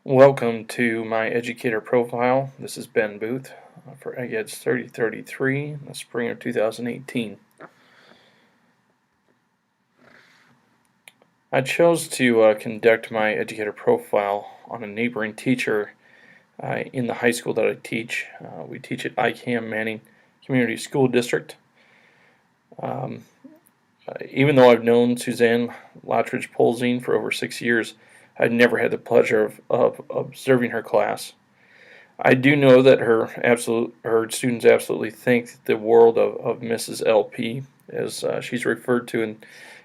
Welcome to my Educator profile. This is BBooth for AGEDS 3033 in the spring of 2018. I chose to conduct my Educator profile on a neighboring teacher in the high school that I teach. We teach at ICAM Manning Community School District. Even though I've known Suzanne Lottridge-Polzine for over 6 years, I've never had the pleasure of observing her class. I do know that her students absolutely think the world of Mrs. LP, as she's referred to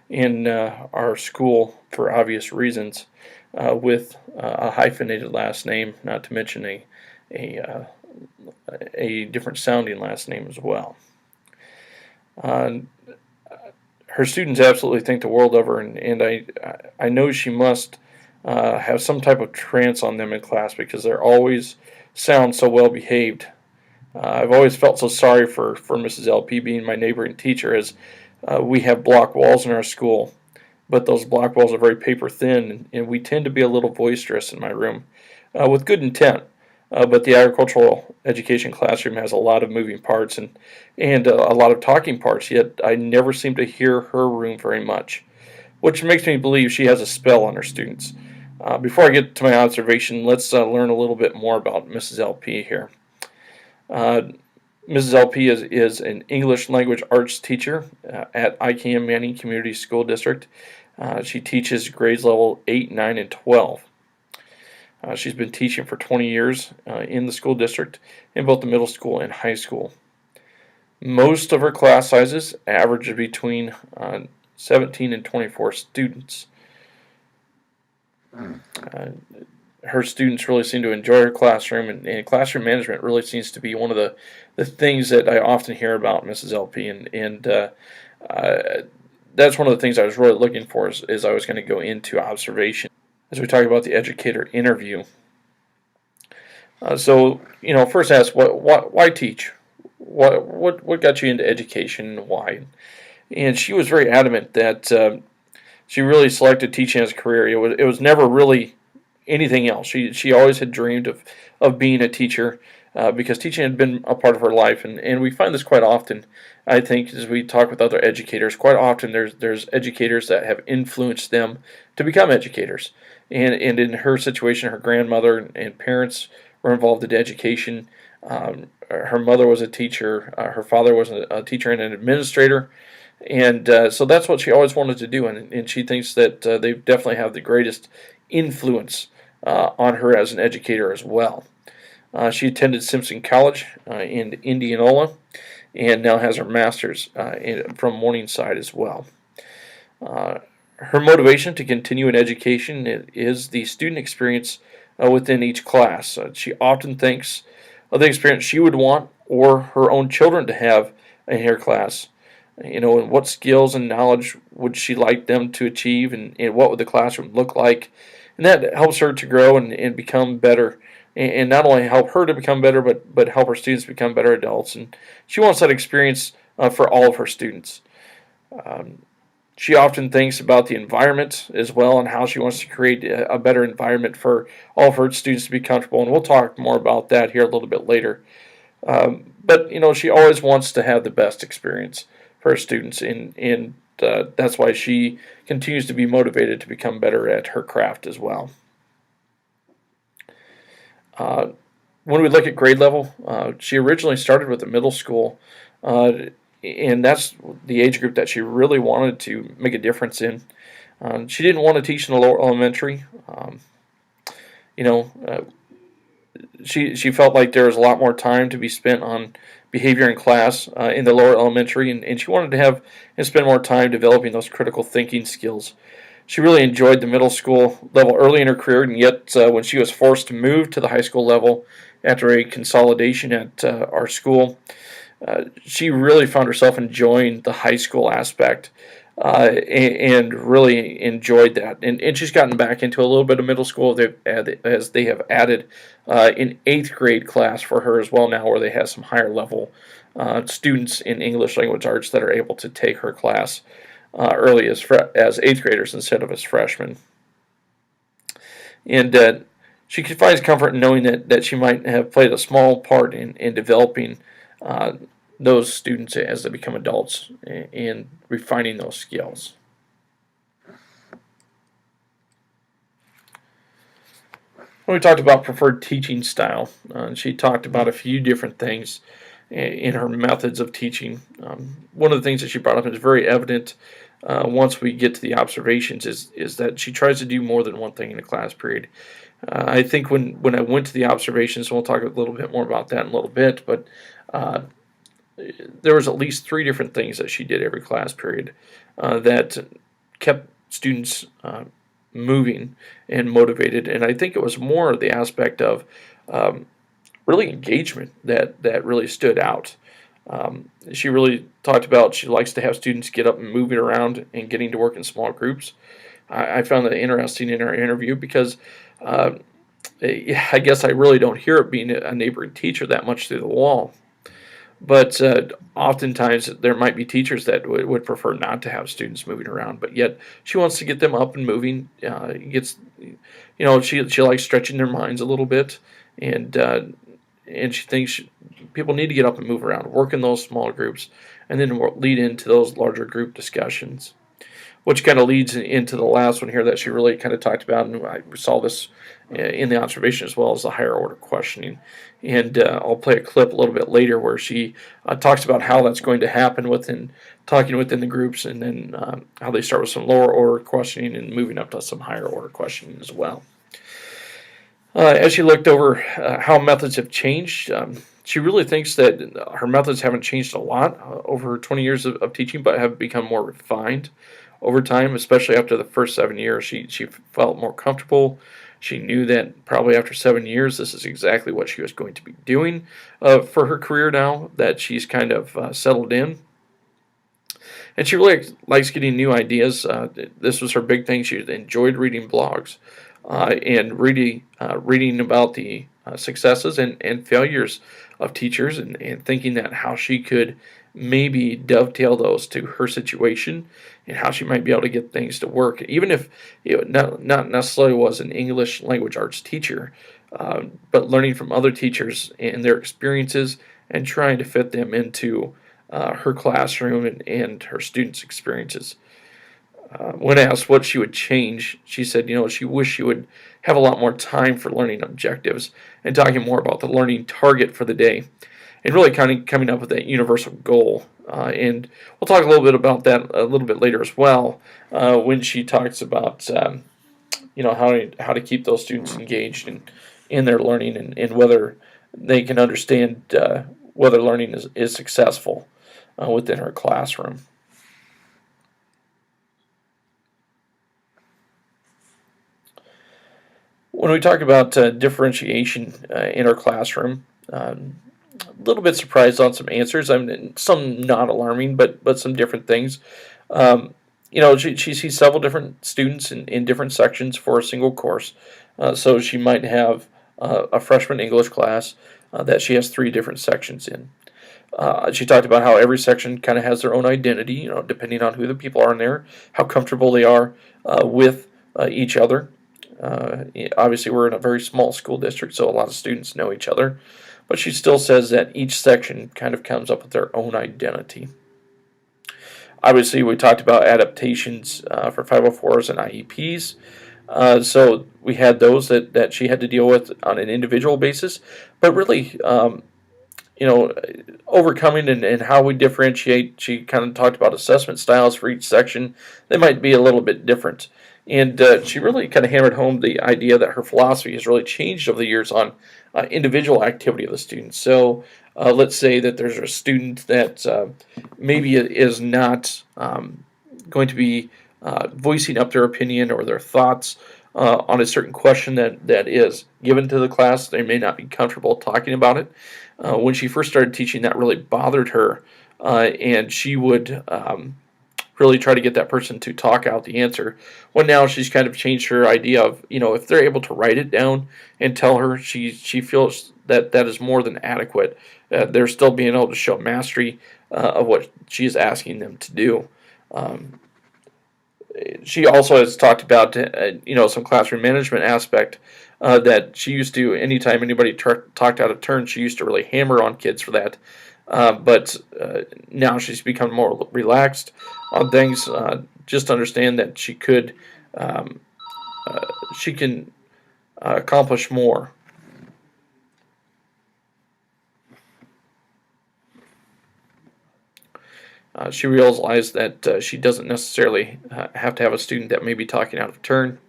in our school for obvious reasons, with a hyphenated last name, not to mention a, a different sounding last name as well. Her students absolutely think the world of her, and I know she must have some type of trance on them in class because they're always sound so well behaved. I've always felt so sorry for Mrs. LP being my neighboring teacher, as we have block walls in our school, but those block walls are very paper thin, and we tend to be a little boisterous in my room with good intent. But the agricultural education classroom has a lot of moving parts and a lot of talking parts, yet I never seem to hear her room very much, which makes me believe she has a spell on her students. Before I get to my observation, let's learn a little bit more about Mrs. LP here. Mrs. LP is an English language arts teacher at ICAM Manning Community School District. She teaches grades level 8, 9, and 12. She's been teaching for 20 years in the school district in both the middle school and high school. Most of her class sizes average between 17 and 24 students. Her students really seem to enjoy her classroom, and classroom management really seems to be one of the things that I often hear about Mrs. LP, and that's one of the things I was really looking for as I was going to go into observation as we talk about the educator interview. So, first ask, why teach? What got you into education and why? And she was very adamant that she really selected teaching as a career. It was never really anything else. She always had dreamed of being a teacher because teaching had been a part of her life, and we find this quite often. I think as we talk with other educators, quite often there's educators that have influenced them to become educators. And in her situation, her grandmother and parents were involved in education. Her mother was a teacher. Her father was a teacher and an administrator. And so that's what she always wanted to do. And she thinks that they definitely have the greatest influence on her as an educator as well. She attended Simpson College in Indianola and now has her master's from Morningside as well. Her motivation to continue in education is the student experience within each class. She often thinks of the experience she would want or her own children to have in her class. And what skills and knowledge would she like them to achieve, and what would the classroom look like? And that helps her to grow and become better, and not only help her to become better, but help her students become better adults. And she wants that experience for all of her students. She often thinks about the environment as well and how she wants to create a better environment for all of her students to be comfortable. And we'll talk more about that here a little bit later. But she always wants to have the best experience for her students, and that's why she continues to be motivated to become better at her craft as well. When we look at grade level, she originally started with the middle school, and that's the age group that she really wanted to make a difference in. She didn't want to teach in the lower elementary. She felt like there was a lot more time to be spent on behavior in class in the lower elementary, and she wanted to have and spend more time developing those critical thinking skills. She really enjoyed the middle school level early in her career, and yet when she was forced to move to the high school level after a consolidation at our school, she really found herself enjoying the high school aspect and really enjoyed that. And she's gotten back into a little bit of middle school as they have added an 8th grade class for her as well now, where they have some higher level students in English language arts that are able to take her class early as 8th graders instead of as freshmen. And she finds comfort in knowing that she might have played a small part in developing uh, those students as they become adults and refining those skills. When we talked about preferred teaching style, she talked about a few different things in her methods of teaching. One of the things that she brought up is very evident once we get to the observations is that she tries to do more than one thing in a class period. I think when I went to the observations, and we'll talk a little bit more about that in a little bit, but uh, there was at least three different things that she did every class period that kept students moving and motivated. And I think it was more the aspect of um, really engagement that really stood out. She really talked about she likes to have students get up and moving around and getting to work in small groups. I found that interesting in our interview because uh, I guess I really don't hear it being a neighboring teacher that much through the wall. But oftentimes there might be teachers that would prefer not to have students moving around, but yet she wants to get them up and moving. She likes stretching their minds a little bit, and she thinks people need to get up and move around, work in those small groups, and then lead into those larger group discussions, which kind of leads into the last one here that she really kind of talked about, and I saw this in the observation as well as the higher order questioning. And I'll play a clip a little bit later where she talks about how that's going to happen talking within the groups, and then how they start with some lower order questioning and moving up to some higher order questioning as well. As she looked over how methods have changed, she really thinks that her methods haven't changed a lot over 20 years of teaching, but have become more refined over time, especially after the first 7 years. She felt more comfortable. She knew that probably after 7 years, this is exactly what she was going to be doing for her career now that she's kind of settled in. And she really likes getting new ideas. This was her big thing. She enjoyed reading blogs and reading about the successes and failures of teachers, and thinking that how she could maybe dovetail those to her situation and how she might be able to get things to work, even if it not necessarily was an English language arts teacher, but learning from other teachers and their experiences and trying to fit them into her classroom and her students' experiences. When asked what she would change, she said, she wished she would have a lot more time for learning objectives and talking more about the learning target for the day, and really kind of coming up with that universal goal. And we'll talk a little bit about that a little bit later as well, when she talks about how to keep those students engaged in their learning, and whether they can understand whether learning is successful within her classroom. When we talk about differentiation in our classroom, a little bit surprised on some answers. I mean, some not alarming, but some different things. She sees several different students in different sections for a single course. So she might have a freshman English class that she has three different sections in. She talked about how every section kind of has their own identity, depending on who the people are in there, how comfortable they are with each other. Obviously, we're in a very small school district, so a lot of students know each other. But she still says that each section kind of comes up with their own identity. Obviously, we talked about adaptations for 504s and IEPs. So we had those that she had to deal with on an individual basis. But really, overcoming and how we differentiate, she kind of talked about assessment styles for each section. They might be a little bit different. And she really kind of hammered home the idea that her philosophy has really changed over the years on individual activity of the students. So let's say that there's a student that maybe is not going to be voicing up their opinion or their thoughts on a certain question that is given to the class. They may not be comfortable talking about it. When she first started teaching, that really bothered her, and she would really try to get that person to talk out the answer. Well, now she's kind of changed her idea of, if they're able to write it down and tell her, she feels that is more than adequate. They're still being able to show mastery of what she is asking them to do. she also has talked about some classroom management aspect, that she used to, anytime anybody talked out of turn, she used to really hammer on kids for that. But now she's become more relaxed on things. Just understand that um, she can accomplish more. She realized that she doesn't necessarily have to have a student that may be talking out of turn,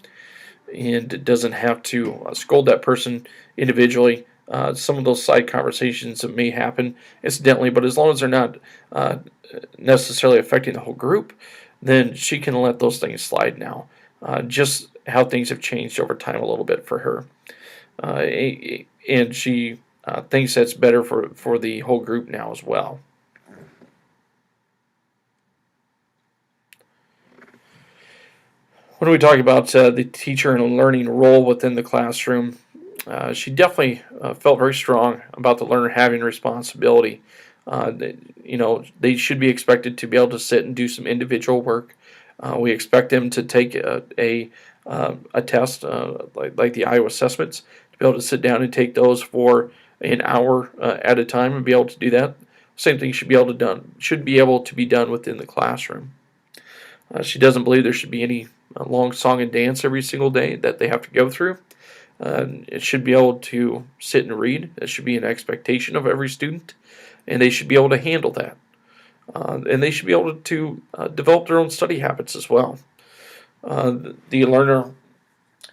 and doesn't have to scold that person individually. Some of those side conversations that may happen incidentally, but as long as they're not uh, necessarily affecting the whole group, then she can let those things slide now. Just how things have changed over time a little bit for her. And she thinks that's better for the whole group now as well. When we talk about the teacher and learning role within the classroom, she definitely felt very strong about the learner having responsibility. They should be expected to be able to sit and do some individual work. We expect them to take a test like the Iowa assessments, to be able to sit down and take those for an hour at a time and be able to do that. Same thing should be able to be done within the classroom. She doesn't believe there should be any long song and dance every single day that they have to go through. It should be able to sit and read. It should be an expectation of every student, and they should be able to handle that. And they should be able to develop their own study habits as well. The learner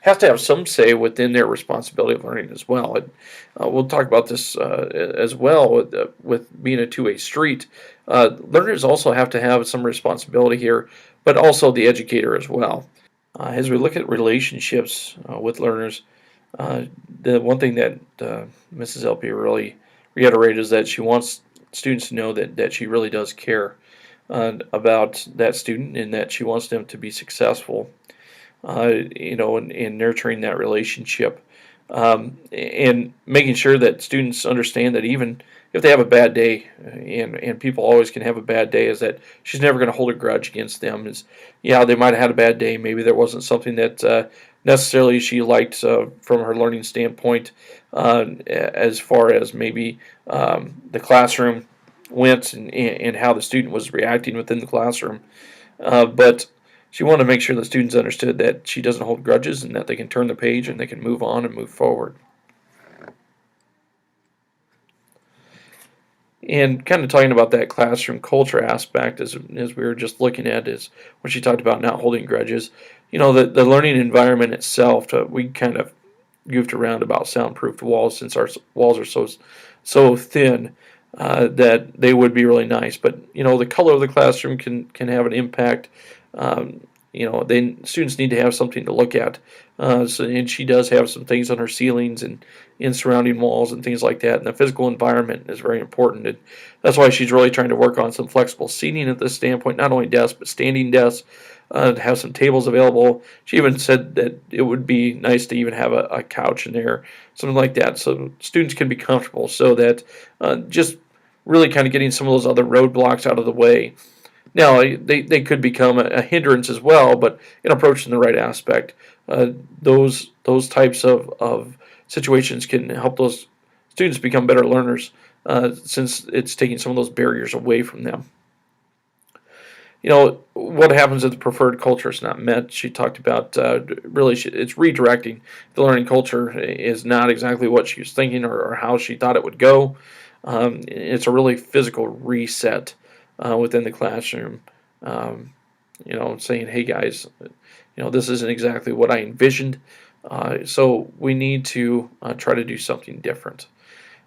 has to have some say within their responsibility of learning as well. And we'll talk about this as well with being a two-way street. Learners also have to have some responsibility here, but also the educator as well. As we look at relationships with learners, the one thing that Mrs. LP really reiterated is that she wants students to know that she really does care about that student, and that she wants them to be successful, in nurturing that relationship, and making sure that students understand that even if they have a bad day, and people always can have a bad day, is that she's never going to hold a grudge against them. Yeah, they might have had a bad day. Maybe there wasn't something that necessarily she liked from her learning standpoint, as far as maybe the classroom went, and how the student was reacting within the classroom. But she wanted to make sure the students understood that she doesn't hold grudges, and that they can turn the page and they can move on and move forward. And kind of talking about that classroom culture aspect, as we were just looking at, is when she talked about not holding grudges. The learning environment itself, we kind of goofed around about soundproofed walls, since our walls are so thin, that they would be really nice. But the color of the classroom can have an impact. Students need to have something to look at. And she does have some things on her ceilings and in surrounding walls and things like that. And the physical environment is very important. And that's why she's really trying to work on some flexible seating at this standpoint, not only desks, but standing desks, to have some tables available. She even said that it would be nice to even have a couch in there, something like that, so students can be comfortable, so that just really kind of getting some of those other roadblocks out of the way. Now, they could become a hindrance as well, but in approaching the right aspect, those types of situations can help those students become better learners, since it's taking some of those barriers away from them. What happens if the preferred culture is not met? She talked about it's redirecting. The learning culture is not exactly what she was thinking, or how she thought it would go. It's a really physical reset within the classroom. Saying, hey guys, this isn't exactly what I envisioned, so we need to try to do something different.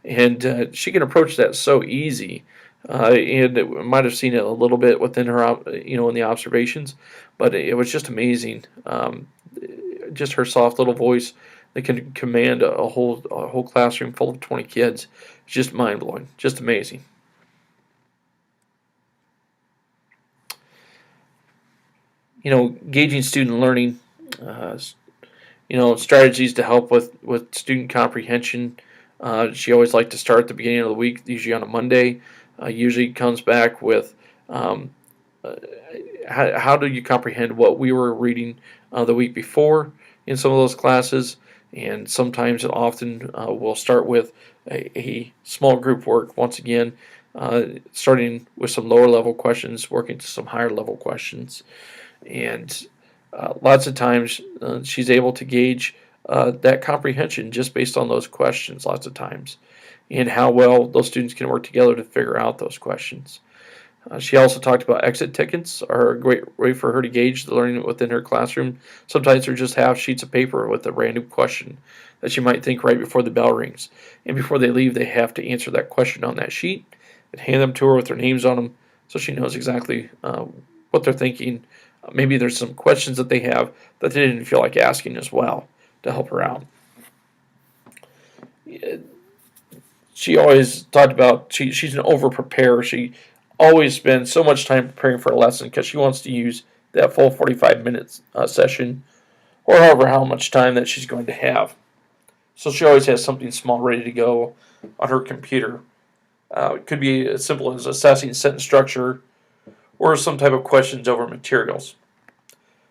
And she can approach that so easy, and it might have seen it a little bit within her, in the observations, but it was just amazing. Just her soft little voice that can command a whole classroom full of 20 kids. It's just mind blowing, just amazing. Gauging student learning, strategies to help with student comprehension. She always liked to start at the beginning of the week, usually on a Monday. Usually comes back with how do you comprehend what we were reading the week before in some of those classes? And sometimes and often we'll start with a small group work once again, starting with some lower level questions, working to some higher level questions. And lots of times she's able to gauge that comprehension just based on those questions, lots of times, and how well those students can work together to figure out those questions. She also talked about exit tickets are a great way for her to gauge the learning within her classroom. Sometimes they're just half sheets of paper with a random question that she might think right before the bell rings. And before they leave, they have to answer that question on that sheet and hand them to her with their names on them so she knows exactly what they're thinking. Maybe there's some questions that they have that they didn't feel like asking as well to help her out. She always talked about she's an over preparer. She always spends so much time preparing for a lesson because she wants to use that full 45 minutes session or however how much time that she's going to have. So she always has something small ready to go on her computer. It could be as simple as assessing sentence structure or some type of questions over materials.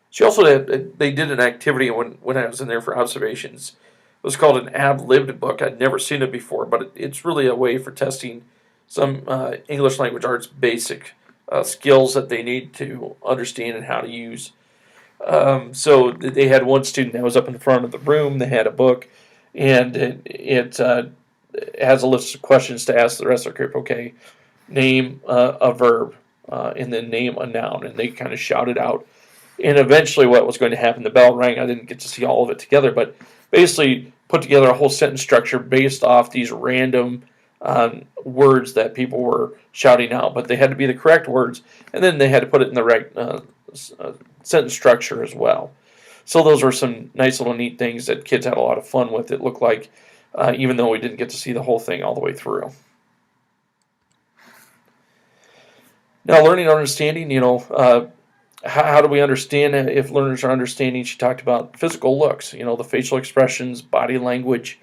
She also they did an activity when I was in there for observations. It was called an ad-libbed book. I'd never seen it before, but it's really a way for testing some English language arts basic skills that they need to understand and how to use. So they had one student that was up in the front of the room. They had a book, and it has a list of questions to ask the rest of the group. Okay, name a verb, and then name a noun, and they kind of shouted out. And eventually, what was going to happen? The bell rang. I didn't get to see all of it together, but basically put together a whole sentence structure based off these random words that people were shouting out, but they had to be the correct words, and then they had to put it in the right sentence structure as well. So those were some nice little neat things that kids had a lot of fun with. It looked like, even though we didn't get to see the whole thing all the way through. Now, learning and understanding, how do we understand if learners are understanding? She talked about physical looks, the facial expressions, body language,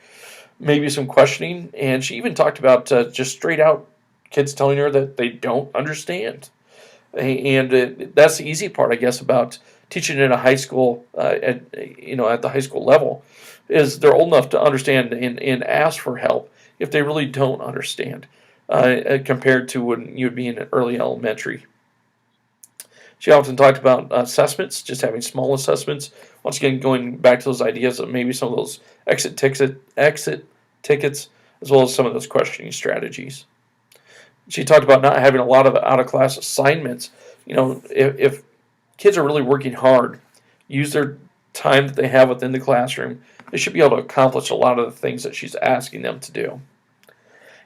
maybe some questioning, and she even talked about just straight out kids telling her that they don't understand. And that's the easy part, I guess, about teaching in a high school, at the high school level, is they're old enough to understand and ask for help if they really don't understand, compared to when you'd be in early elementary. She often talked about assessments, just having small assessments. Once again, going back to those ideas of maybe some of those exit tickets, as well as some of those questioning strategies. She talked about not having a lot of out-of-class assignments. If kids are really working hard, use their time that they have within the classroom, they should be able to accomplish a lot of the things that she's asking them to do.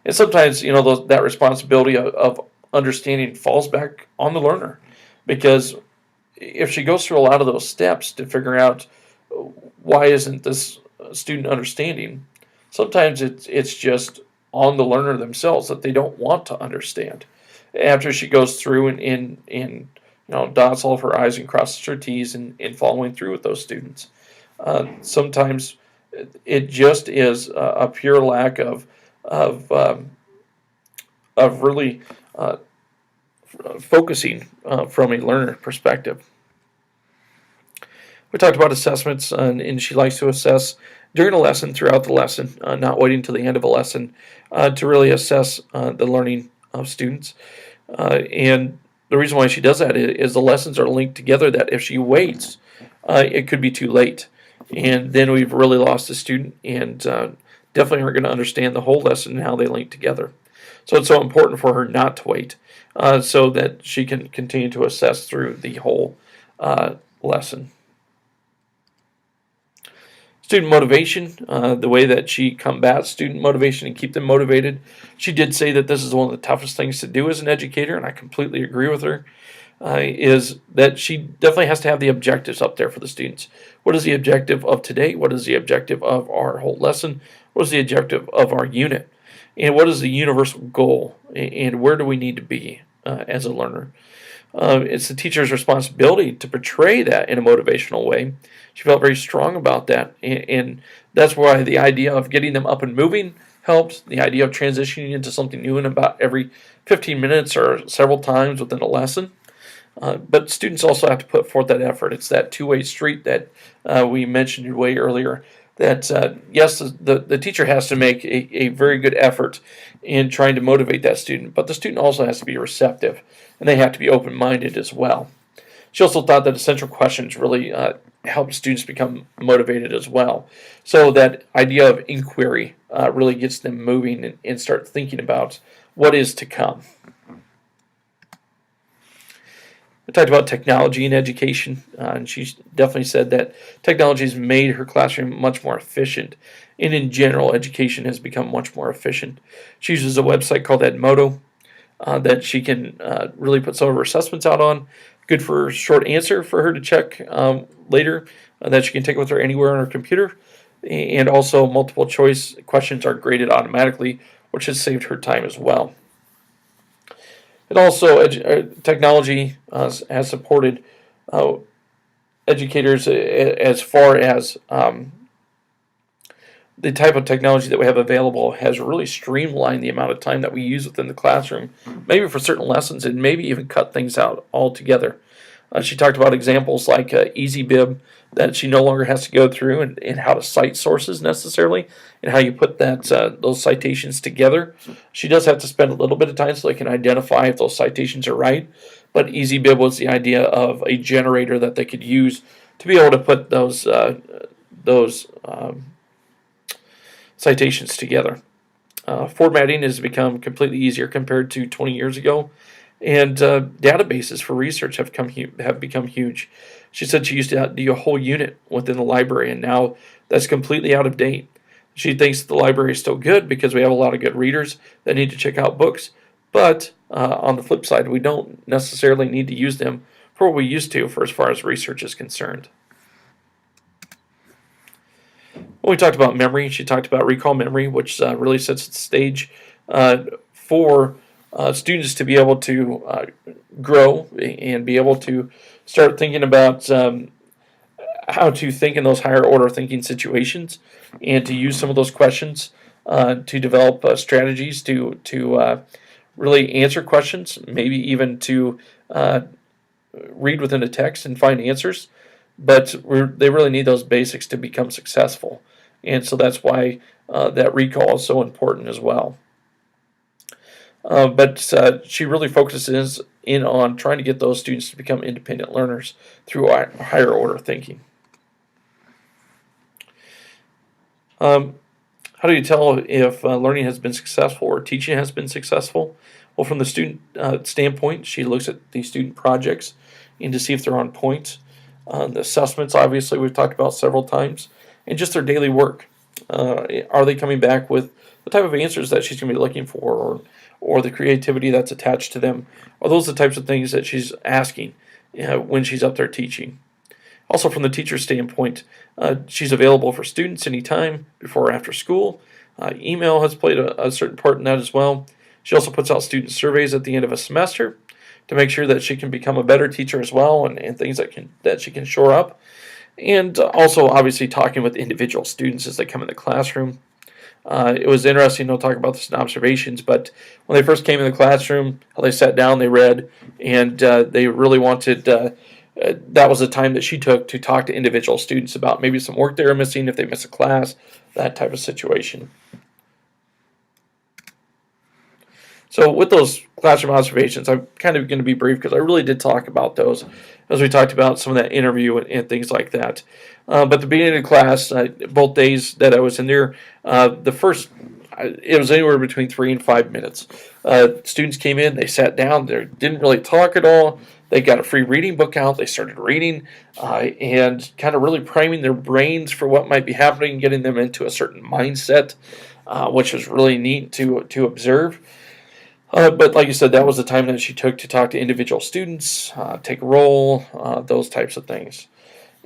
And sometimes, that responsibility of understanding falls back on the learner. Because if she goes through a lot of those steps to figure out why isn't this student understanding, sometimes it's just on the learner themselves that they don't want to understand. After she goes through and dots all of her I's and crosses her T's and following through with those students, sometimes it just is a pure lack of really focusing from a learner perspective. We talked about assessments, and she likes to assess during a lesson, throughout the lesson, not waiting until the end of a lesson to really assess the learning of students. And the reason why she does that is the lessons are linked together, that if she waits, it could be too late. And then we've really lost the student and definitely aren't going to understand the whole lesson and how they link together. So it's so important for her not to wait, so that she can continue to assess through the whole lesson. Student motivation, the way that she combats student motivation and keep them motivated. She did say that this is one of the toughest things to do as an educator, and I completely agree with her, is that she definitely has to have the objectives up there for the students. What is the objective of today? What is the objective of our whole lesson? What is the objective of our unit? And what is the universal goal? And where do we need to be as a learner? It's the teacher's responsibility to portray that in a motivational way. She felt very strong about that, and that's why the idea of getting them up and moving helps. The idea of transitioning into something new in about every 15 minutes or several times within a lesson But students also have to put forth that effort. It's that two-way street that we mentioned way earlier. That yes, the teacher has to make a very good effort in trying to motivate that student, but the student also has to be receptive, and they have to be open-minded as well. She also thought that essential questions really help students become motivated as well. So that idea of inquiry really gets them moving and start thinking about what is to come. We talked about technology in education, and she definitely said that technology has made her classroom much more efficient, and in general, education has become much more efficient. She uses a website called Edmodo that she can really put some of her assessments out on. Good for short answer for her to check later, that she can take with her anywhere on her computer, and also multiple choice questions are graded automatically, which has saved her time as well. It also technology has supported educators as far as the type of technology that we have available has really streamlined the amount of time that we use within the classroom, maybe for certain lessons, and maybe even cut things out altogether. She talked about examples like EasyBib that she no longer has to go through and how to cite sources necessarily and how you put that those citations together. She does have to spend a little bit of time so they can identify if those citations are right, but EasyBib was the idea of a generator that they could use to be able to put those citations together. Formatting has become completely easier compared to 20 years ago, and databases for research have become huge. She said she used to do a whole unit within the library, and now that's completely out of date. She thinks the library is still good because we have a lot of good readers that need to check out books, but on the flip side, we don't necessarily need to use them for what we used to for as far as research is concerned. When we talked about memory, she talked about recall memory, which really sets the stage for students to be able to grow and be able to start thinking about how to think in those higher order thinking situations and to use some of those questions to develop strategies to really answer questions, maybe even to read within a text and find answers. But they really need those basics to become successful. And so that's why that recall is so important as well. But she really focuses in on trying to get those students to become independent learners through higher order thinking. How do you tell if learning has been successful or teaching has been successful? Well, from the student standpoint, she looks at the student projects and to see if they're on point. The assessments, obviously, we've talked about several times, and just their daily work. Are they coming back with the type of answers that she's going to be looking for, or the creativity that's attached to them? Are those the types of things that she's asking when she's up there teaching? Also, from the teacher's standpoint, she's available for students anytime, before or after school. Email has played a certain part in that as well. She also puts out student surveys at the end of a semester to make sure that she can become a better teacher as well, and things that she can shore up. And also, obviously, talking with individual students as they come in the classroom. It was interesting to talk about this in observations, but when they first came in the classroom, how they sat down, they read, and they really wanted, that was the time that she took to talk to individual students about maybe some work they were missing, if they miss a class, that type of situation. So with those classroom observations, I'm kind of going to be brief because I really did talk about those as we talked about some of that interview and things like that. But the beginning of the class, both days that I was in there, the first, it was anywhere between 3 and 5 minutes. Students came in, they sat down, they didn't really talk at all. They got a free reading book out, they started reading, and kind of really priming their brains for what might be happening, getting them into a certain mindset, which was really neat to observe. But like you said, that was the time that she took to talk to individual students, take a roll, those types of things.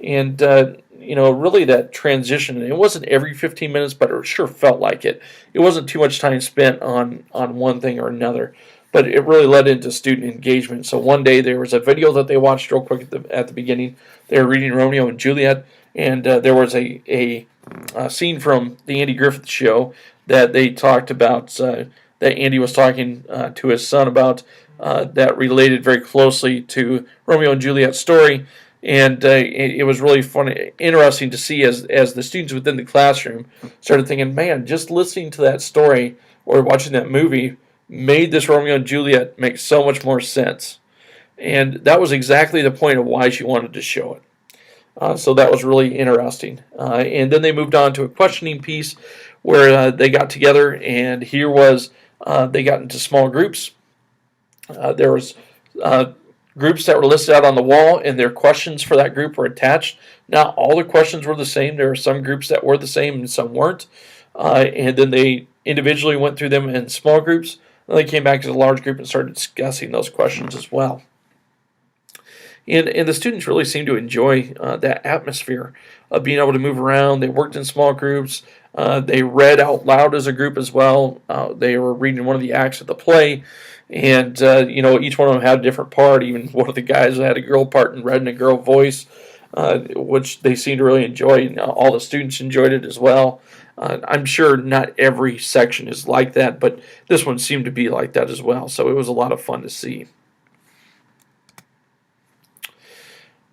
And, really that transition, it wasn't every 15 minutes, but it sure felt like it. It wasn't too much time spent on one thing or another, but it really led into student engagement. So one day there was a video that they watched real quick at the beginning. They were reading Romeo and Juliet, and there was a scene from the Andy Griffith Show that they talked about that Andy was talking to his son about that related very closely to Romeo and Juliet's story. And it was really funny, interesting to see as the students within the classroom started thinking, man, just listening to that story or watching that movie made this Romeo and Juliet make so much more sense. And that was exactly the point of why she wanted to show it. So that was really interesting. And then they moved on to a questioning piece where they got together, and here was they got into small groups. There was groups that were listed out on the wall, and their questions for that group were attached. Not all the questions were the same. There were some groups that were the same and some weren't. And then they individually went through them in small groups. And they came back as a large group and started discussing those questions as well. And the students really seemed to enjoy that atmosphere of being able to move around. They worked in small groups. They read out loud as a group as well. They were reading one of the acts of the play. And, each one of them had a different part. Even one of the guys had a girl part and read in a girl voice, which they seemed to really enjoy. And all the students enjoyed it as well. I'm sure not every section is like that, but this one seemed to be like that as well. So it was a lot of fun to see.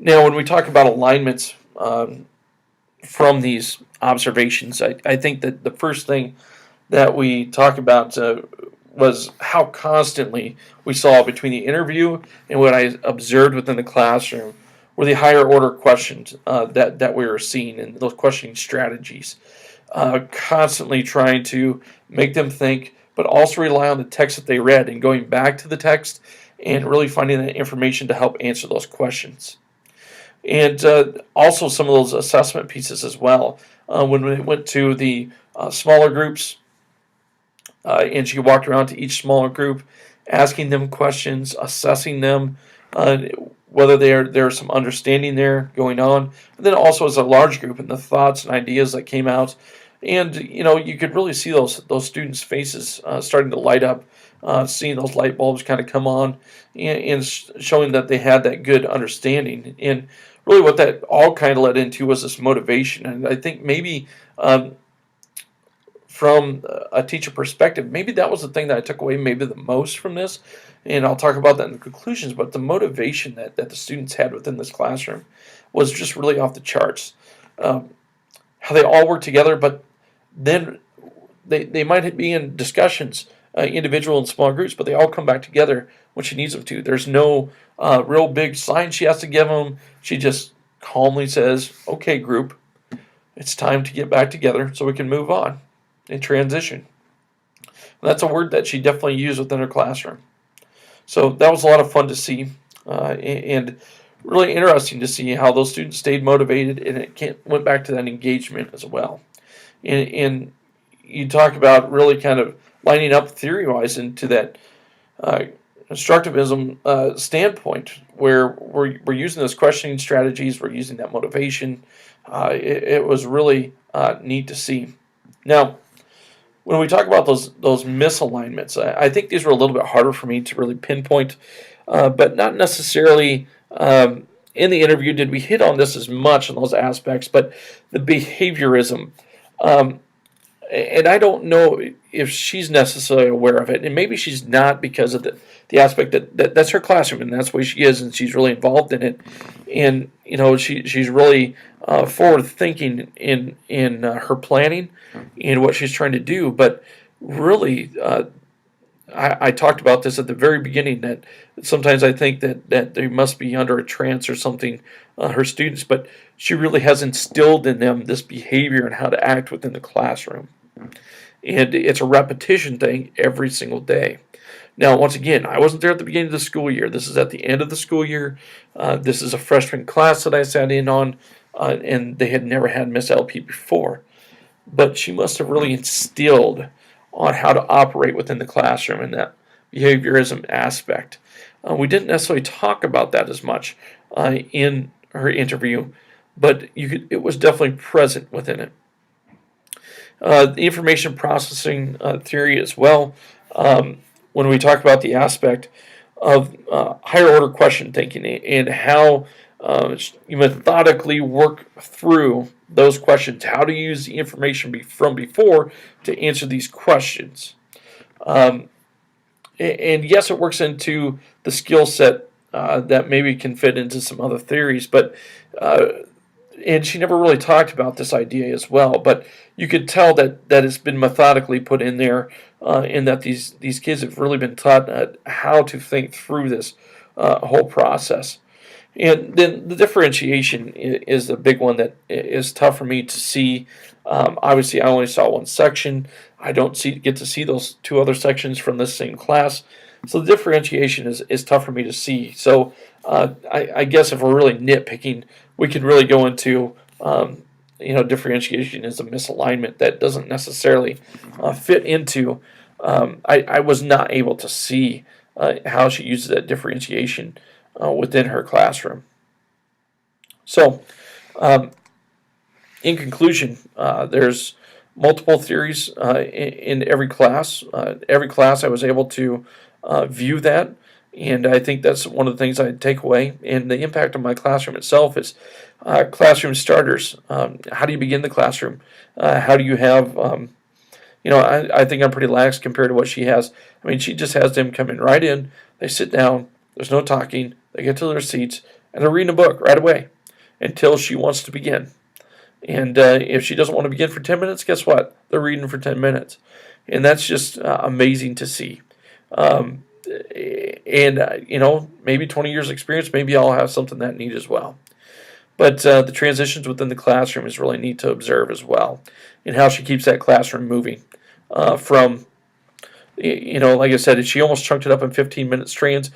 Now, when we talk about alignments from these observations, I think that the first thing that we talk about was how constantly we saw between the interview and what I observed within the classroom were the higher order questions that we were seeing and those questioning strategies. Constantly trying to make them think, but also rely on the text that they read and going back to the text and really finding that information to help answer those questions. And also some of those assessment pieces as well. When we went to the smaller groups, and she walked around to each smaller group, asking them questions, assessing them, whether there's some understanding there going on. And then also as a large group and the thoughts and ideas that came out. And, you could really see those students' faces starting to light up, seeing those light bulbs kind of come on and showing that they had that good understanding. And really what that all kind of led into was this motivation. And I think maybe from a teacher perspective, maybe that was the thing that I took away maybe the most from this. And I'll talk about that in the conclusions, but the motivation that the students had within this classroom was just really off the charts. How they all work together, but then they might be in discussions, individual and small groups, but they all come back together when she needs them to. There's no real big sign she has to give them. She just calmly says, okay, group, it's time to get back together so we can move on and transition. And that's a word that she definitely used within her classroom. So that was a lot of fun to see and really interesting to see how those students stayed motivated, and it went back to that engagement as well. And you talk about really kind of lining up theory-wise into that constructivism standpoint where we're using those questioning strategies, we're using that motivation. It was really neat to see. Now, when we talk about those misalignments, I think these were a little bit harder for me to really pinpoint, but not necessarily in the interview did we hit on this as much in those aspects, but the behaviorism. And I don't know if she's necessarily aware of it, and maybe she's not because of the aspect that's her classroom, and that's where she is, and she's really involved in it, and she's really forward thinking in her planning and what she's trying to do. But really, I talked about this at the very beginning that sometimes I think that they must be under a trance or something, her students, but she really has instilled in them this behavior and how to act within the classroom. And it's a repetition thing every single day. Now, once again, I wasn't there at the beginning of the school year. This is at the end of the school year. This is a freshman class that I sat in on, and they had never had Miss LP before. But she must have really instilled on how to operate within the classroom and that behaviorism aspect. We didn't necessarily talk about that as much in her interview, but it was definitely present within it. The information processing theory as well, when we talk about the aspect of higher order question thinking and how you methodically work through those questions, how to use the information from before to answer these questions. Um, and yes, it works into the skill set that maybe can fit into some other theories, but and she never really talked about this idea as well. But you could tell that it's been methodically put in there, in that these kids have really been taught how to think through this whole process. And then the differentiation is the big one that is tough for me to see. Obviously, I only saw one section. I don't get to see those two other sections from this same class. So the differentiation is tough for me to see. So I guess if we're really nitpicking, we could really go into differentiation is a misalignment that doesn't necessarily fit into. I was not able to see how she uses that differentiation within her classroom. So, in conclusion, there's multiple theories in every class. Every class I was able to view that, and I think that's one of the things I take away. And the impact on my classroom itself is classroom starters. How do you begin the classroom? How do you have I think I'm pretty lax compared to what she has. I mean, she just has them come in right in, they sit down, there's no talking, they get to their seats, and they're reading a book right away until she wants to begin. And if she doesn't want to begin for 10 minutes, guess what? They're reading for 10 minutes. And that's just amazing to see. Maybe 20 years experience, maybe I'll have something that neat as well. But the transitions within the classroom is really neat to observe as well, and how she keeps that classroom moving from, like I said, she almost chunked it up in 15-minute strands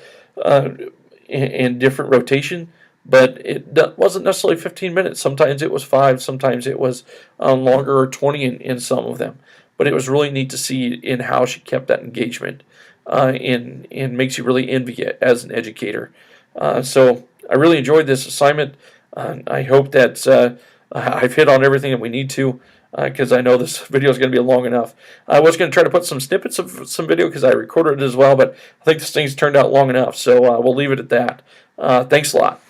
in different rotation, but it wasn't necessarily 15 minutes. Sometimes it was 5, sometimes it was longer, or 20 in some of them. But it was really neat to see in how she kept that engagement, and makes you really envy it as an educator. So I really enjoyed this assignment. I hope that I've hit on everything that we need to, because I know this video is going to be long enough. I was going to try to put some snippets of some video because I recorded it as well, but I think this thing's turned out long enough, so we'll leave it at that. Thanks a lot.